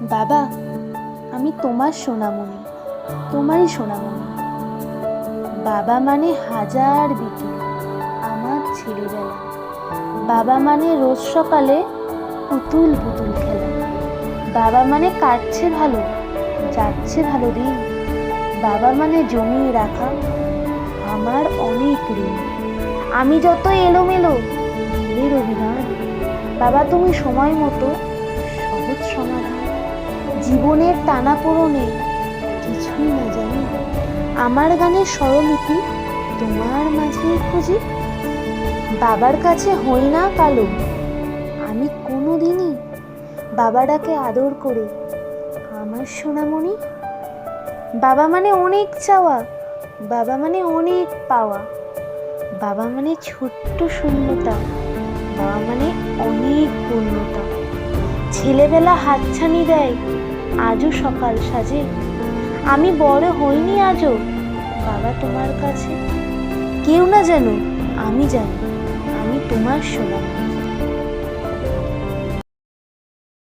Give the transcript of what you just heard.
বাবা, আমি তোমার সোনামণি, তোমারই সোনামণি। বাবা মানে হাজার বিকেল আমার ছেলেবেলা। বাবা মানে রোজ সকালে পুতুল পুতুল খেলা। বাবা মানে কাটছে ভালো, যাচ্ছে ভালো দিন। বাবা মানে জমিয়ে রাখা আমার অনেক ঋণ। আমি যত এলোমেলো ভুলের অভিধান। বাবা তুমি সময় মতো সহজ সমাধান। জীবনের টানাপোড়েনে কিছুই না জানি, আমার গানের স্বরলিপি তোমার মাঝেই খুঁজি। বাবার কাছে হই না কালো আমি কোনোদিনই, বাবাটাকে আদর করে আমার সোনামণি। বাবা মানে অনেক চাওয়া, বাবা মানে অনেক পাওয়া। বাবা মানে ছোট্ট শূন্যতা, বাবা মানে অনেক পূর্ণতা। ছেলেবেলা হাতছানি দেয় আজও সকাল সাজে। আমি বড় হইনি আজও বাবা তোমার কাছে। কেউ না যেন, আমি জানি আমি তোমার সোনামণি।